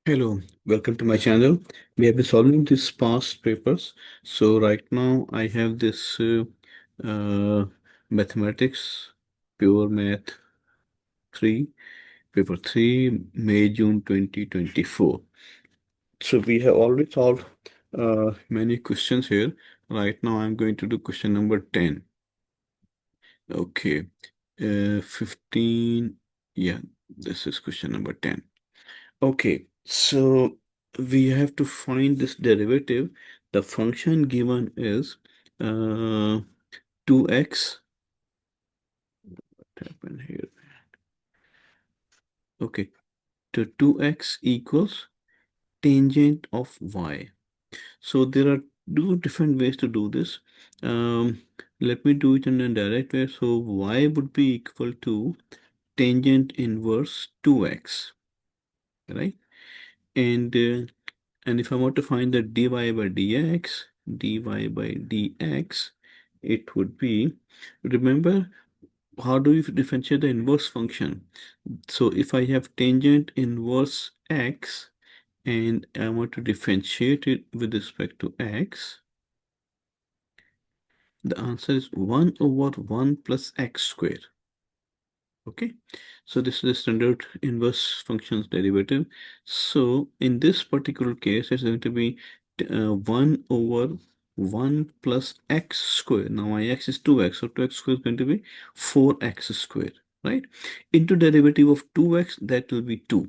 Hello, welcome to my channel. We have been solving these past papers. So right now I have this mathematics, pure math 3, paper 3, May, June 2024. So we have already solved many questions here. Right now I'm going to do question number 10. Okay, 15, yeah, this is question number 10. Okay, so we have to find this derivative. The function given is 2x. What happened here? Okay, to 2x equals tangent of y. So there are two different ways to do this. Let me do it in a direct way. So y would be equal to tangent inverse 2x, right? And if I want to find the dy by dx, it would be, remember, how do you differentiate the inverse function? So if I have tangent inverse x and I want to differentiate it with respect to x, the answer is 1 over 1 plus x squared. Okay, so this is the standard inverse functions derivative. So in this particular case, it's going to be 1 over 1 plus x squared. Now my x is 2x, so 2x squared is going to be 4x squared, right? Into derivative of 2x, that will be 2.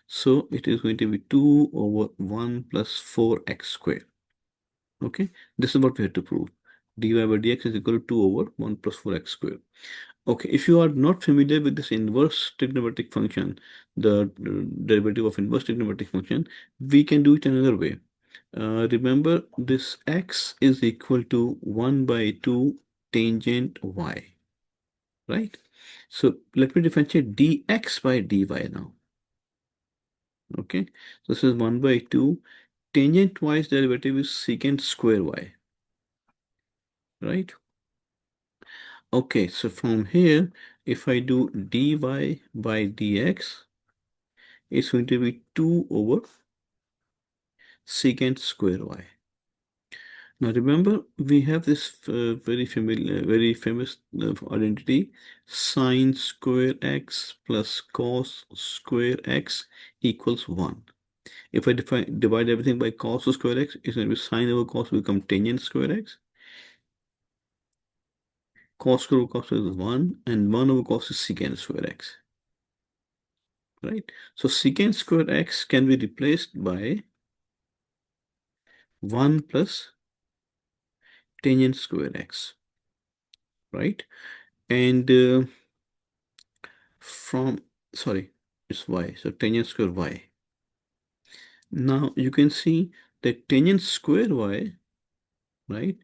So it is going to be 2 over 1 plus 4x squared. Okay, this is what we have to prove. dy by dx is equal to 2 over 1 plus 4x squared. Okay, if you are not familiar with this inverse trigonometric function, the derivative of inverse trigonometric function, we can do it another way. Remember, this x is equal to 1 by 2 tangent y, right? So let me differentiate dx by dy now. Okay, so this is 1 by 2. Tangent y's derivative is secant square y, right? Okay, so from here, if I do dy by dx, it's going to be 2 over secant square y. Now remember, we have this very familiar, very famous identity, sine square x plus cos square x equals 1. If I divide everything by cos square x, it's going to be sine over cos will become tangent square x. Cos square over cos is 1, and 1 over cos is secant square x. Right? So secant square x can be replaced by 1 plus tangent square x, right? And from, sorry, it's y, so tangent square y. Now you can see that tangent square y, right?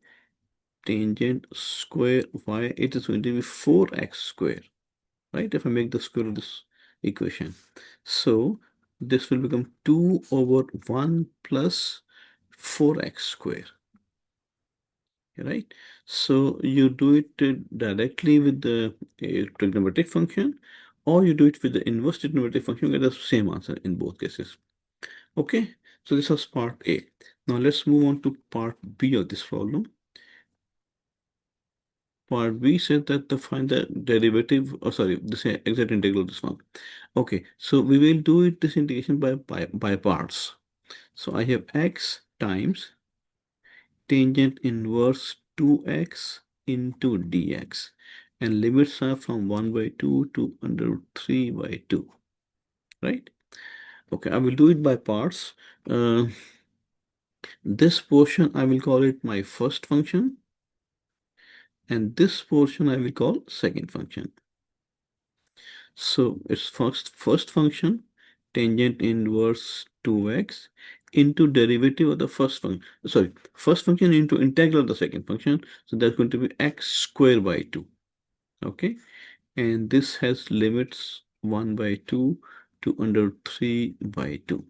Tangent square y, it is going to be 4x square, right? If I make the square of this equation. So this will become 2 over 1 plus 4x square. Right? So you do it directly with the trigonometric function, or you do it with the inverse trigonometric function, you get the same answer in both cases. Okay, so this was part A. Now let's move on to part B of this problem. Part B said that to find the derivative, oh sorry, this exact integral of this one. Okay, so we will do it this integration by parts. So I have x times tangent inverse 2x into dx, and limits are from 1 by 2 to under root 3 by 2, right? Okay, I will do it by parts. This portion I will call it my first function, and this portion I will call second function. So it's first function, tangent inverse 2x into derivative of the first function. Sorry, first function into integral of the second function. So that's going to be x squared by 2. Okay, and this has limits 1 by 2 to under 3 by 2.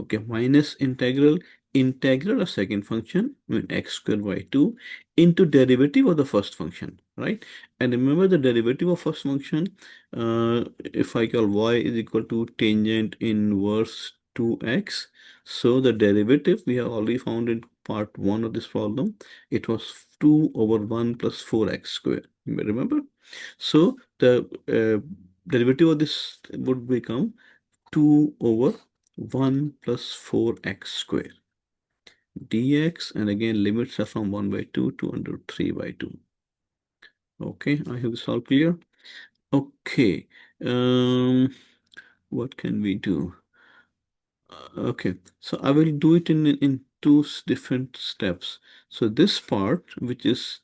Okay, minus integral of second function, I mean x squared by 2 into derivative of the first function. right? And remember the derivative of first function, if I call y is equal to tangent inverse 2x, so the derivative we have already found in part 1 of this problem, it was 2 over 1 plus 4x squared, remember? So the derivative of this would become 2 over 1 plus 4x squared dx, and again limits are from 1 by 2 to under 3 by 2. Okay, I have this all clear. Okay, what can we do? Okay, so I will do it in two different steps. So this part, which is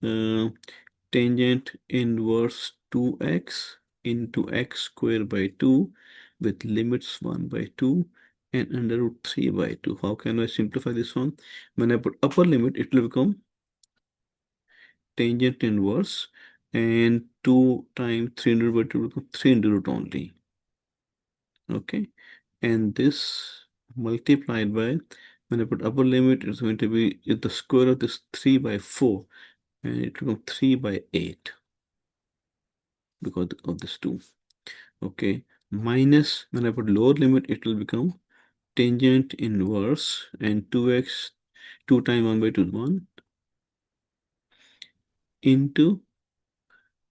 uh, tangent inverse 2x into x squared by 2 with limits 1 by 2 and under root 3 by 2. How can I simplify this one? When I put upper limit, it will become tangent inverse, and 2 times 300 by 2 becomes 300 root only. Okay, and this multiplied by, when I put upper limit, it's going to be the square of this 3 by 4, and it will become 3 by 8 because of this 2. Okay, minus, when I put lower limit, it will become tangent inverse, and 2x, 2 times 1 by 2 is 1, into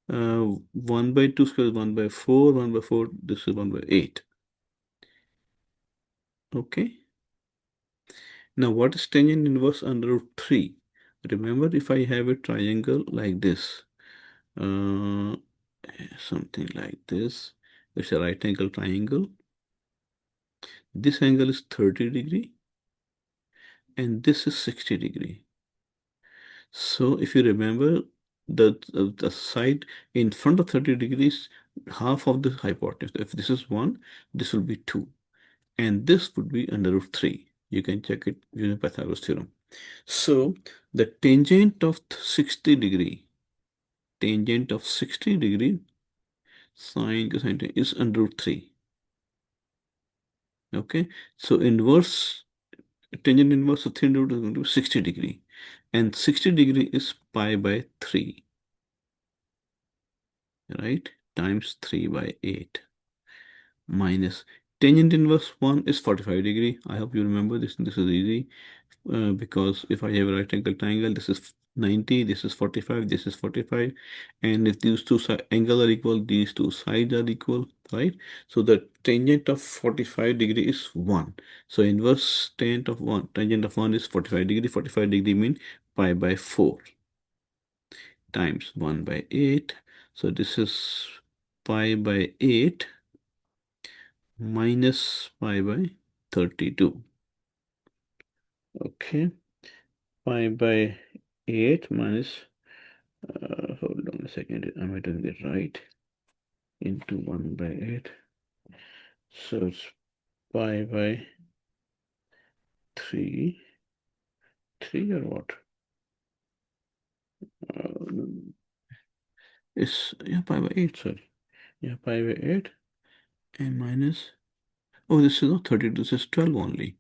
1 by 2 square is 1 by 4, 1 by 4, this is 1 by 8. Okay. Now what is tangent inverse under root 3? Remember, if I have a triangle like this, uh, something like this, it's a right angle triangle. This angle is 30 degree and this is 60 degree. So if you remember, the side in front of 30 degrees, half of the hypotenuse. If this is 1, this will be 2. And this would be under root 3. You can check it using Pythagoras theorem. So the tangent of 60 degree, tangent of 60 degree sine cosine is under root 3. Okay, so inverse, tangent inverse of 3 root is going to be 60 degree, and 60 degree is pi by 3, right, times 3 by 8, minus tangent inverse 1 is 45 degree. I hope you remember this. This is easy. Because if I have a right angle triangle, this is 90, this is 45, this is 45, and if these two angles are equal, these two sides are equal, right? So the tangent of 45 degree is 1. So inverse tangent of 1 is 45 degree. 45 degree means pi by 4 times 1 by 8. So this is pi by 8 minus pi by 32. Okay, pi by 8 minus, hold on a second, am I doing it right? Into 1 by 8. So it's pi by 3. 3 or what? It's, yeah, pi by 8, sorry. Yeah, pi by 8 and minus, oh, this is not 32, this is 12 only.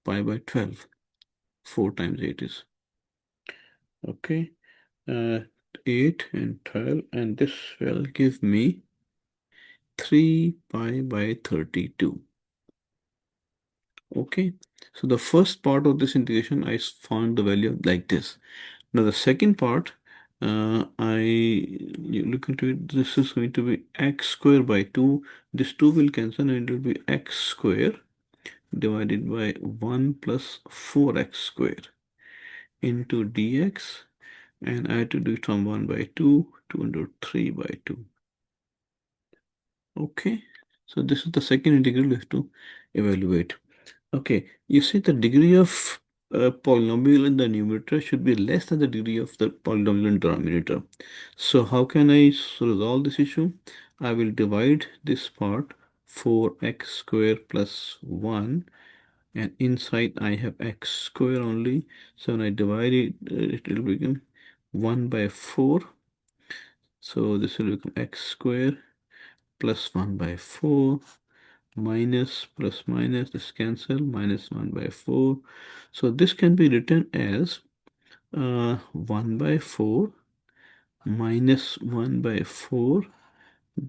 Pi by 12. 4 times 8 is. Okay. 8 and 12, and this will give me 3 pi by 32. Okay, so the first part of this integration, I found the value like this. Now the second part, you look into it, this is going to be x square by 2. This 2 will cancel and it will be x square divided by 1 plus 4x square into dx, and I had to do it from 1 by 2 to under 3 by 2. Okay, so this is the second integral we have to evaluate. Okay, you see the degree of polynomial in the numerator should be less than the degree of the polynomial in denominator. So how can I resolve this issue? I will divide this part 4x square plus 1, and inside I have x square only. So when I divide it, it will become 1 by 4. So this will become x square plus 1 by 4 minus plus minus, this cancel, minus 1 by 4. So this can be written as 1 by 4 minus 1 by 4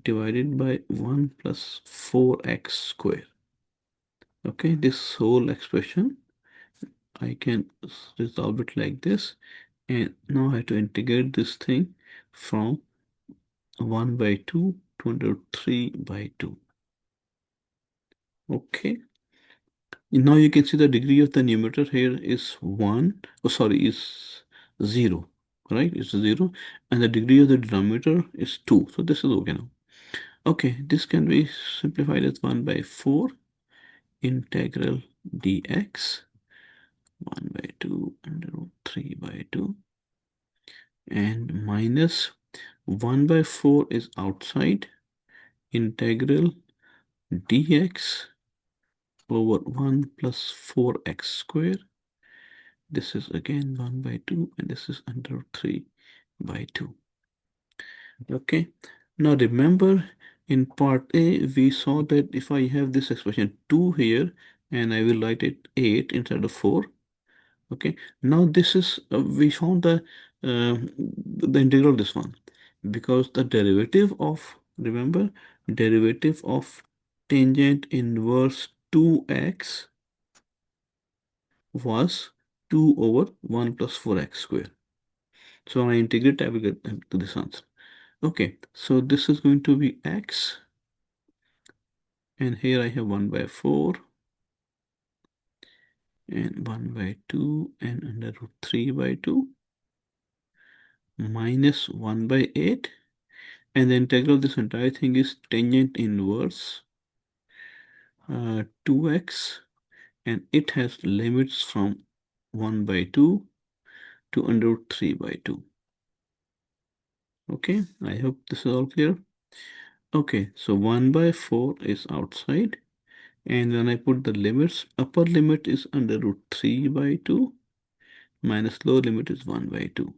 divided by 1 plus 4x square. Okay, this whole expression I can resolve it like this, and now I have to integrate this thing from 1 by 2 to under 3 by 2. Okay, now you can see the degree of the numerator here is 1, oh sorry, is 0, right? It's 0, and the degree of the denominator is 2. So this is okay now. Okay, this can be simplified as 1 by 4 integral dx 1 by 2 under root 3 by 2, and minus 1 by 4 is outside, integral dx over 1 plus 4x square. This is again 1 by 2, and this is under 3 by 2. Okay, now remember in part A we saw that if I have this expression 2 here and I will write it 8 instead of 4. Okay, now this is we found the integral of this one, because the derivative of, remember, derivative of tangent inverse 2x was 2 over 1 plus 4x square. So when I integrate, I will get to this answer. Okay, so this is going to be x, and here I have 1 by 4 and 1 by 2 and under root 3 by 2 minus 1 by 8, and the integral of this entire thing is tangent inverse 2x, and it has limits from 1 by 2 to under root 3 by 2. Okay, I hope this is all clear. Okay, so 1 by 4 is outside, and when I put the limits, upper limit is under root 3 by 2 minus lower limit is 1 by 2.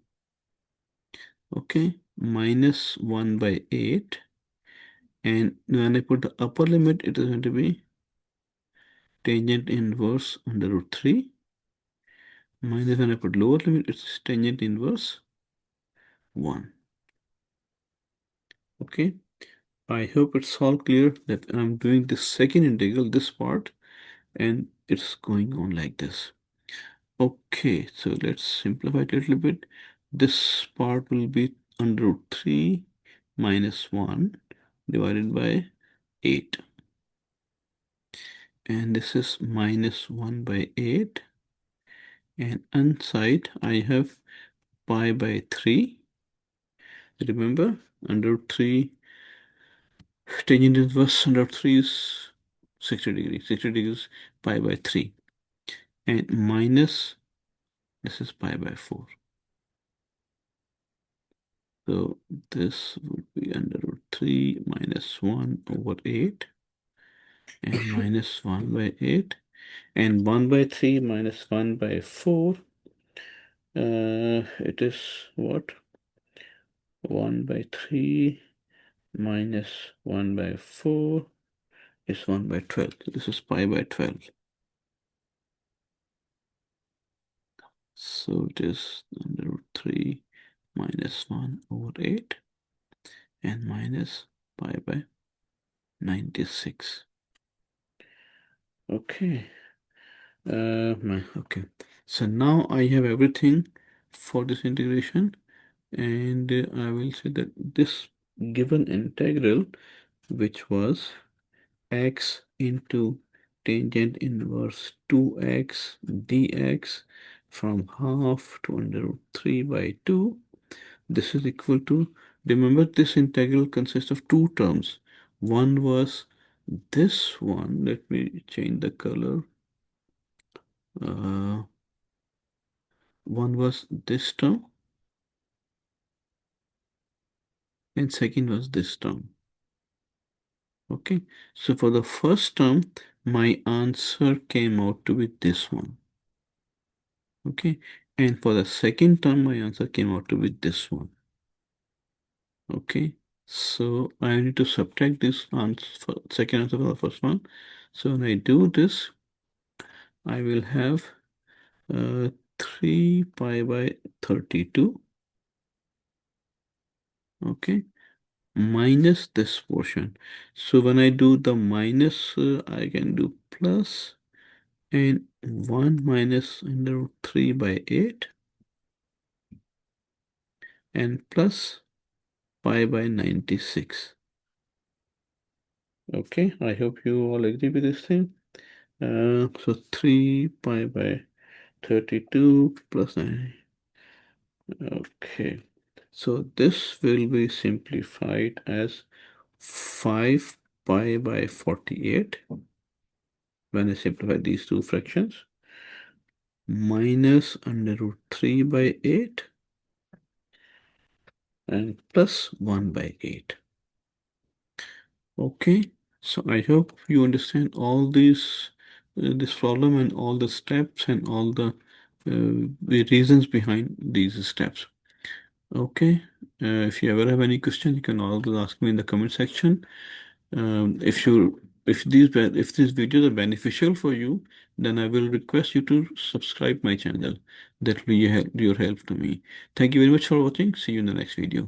Okay, minus 1 by 8, and when I put the upper limit, it is going to be tangent inverse under root 3 minus, when I put lower limit, it's tangent inverse 1. Okay, I hope it's all clear that I'm doing the second integral, this part, and it's going on like this. Okay, so let's simplify it a little bit. This part will be under root 3 minus 1 divided by 8. And this is minus 1 by 8. And inside I have pi by 3. Remember, under root 3, tangent inverse under 3 is 60 degrees. 60 degrees pi by 3. And minus, this is pi by 4. So this would be under root 3 minus 1 over 8 and minus 1 by 8, and 1 by 3 minus 1 by 4, it is what? 1 by 3 minus 1 by 4 is 1 by 12. So this is pi by 12. So it is under root 3 minus 1 over 8 and minus pi by 96. Okay. Okay. So now I have everything for this integration, and I will say that this given integral, which was x into tangent inverse 2x dx from half to under root 3 by 2, this is equal to, remember this integral consists of two terms. One was this one, let me change the color. One was this term, and second was this term. Okay, so for the first term, my answer came out to be this one. Okay, and for the second term, my answer came out to be this one. Okay, so I need to subtract this answer for second answer for the first one. So when I do this, I will have 3 pi by 32 Okay, minus this portion. So when I do the minus, I can do plus and 1 minus under root 3 by 8 and plus pi by 96. Okay, I hope you all agree with this thing. So 3 pi by 32 plus 9. Okay, so this will be simplified as 5 pi by 48 when I simplify these two fractions minus under root 3 by 8 and plus 1 by 8. Okay, so I hope you understand all these this problem and all the steps and all the reasons behind these steps. Okay, if you ever have any question, you can always ask me in the comment section. If you if these videos are beneficial for you, then I will request you to subscribe my channel. That will be your help to me. Thank you very much for watching. See you in the next video.